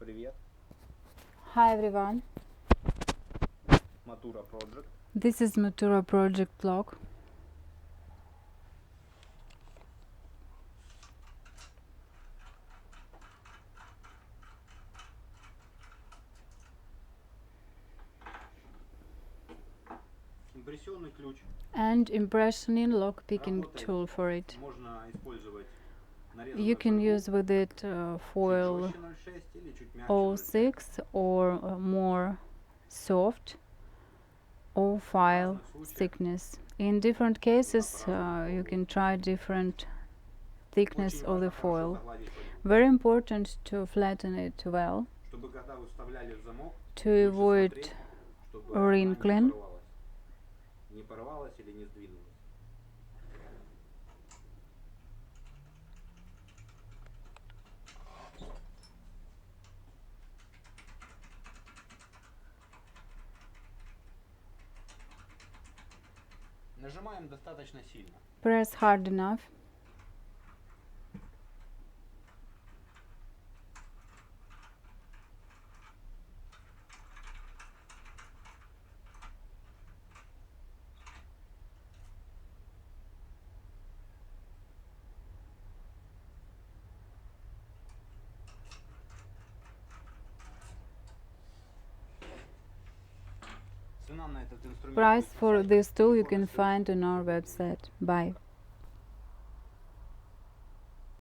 привет. Hi everyone, Mottura ProJect. this is Mottura ProJect Lock. Импрессионный ключ. And impressioning lock picking Работает. tool for it. Можно использовать You can use with it foil 0,6 или чуть мягче 0,5. 06 or more soft or file thickness. In different cases you can try different thickness of the foil. Very important to flatten it well Чтобы когда вы вставляли в замок, to лучше avoid смотреть, чтобы она wrinkling. не порвалась или не сдвинулась. Нажимаем достаточно сильно. Press hard enough. Цена на этот инструмент Price будет на for сайте this tool you телефонной can ссылки. find on our website. Bye.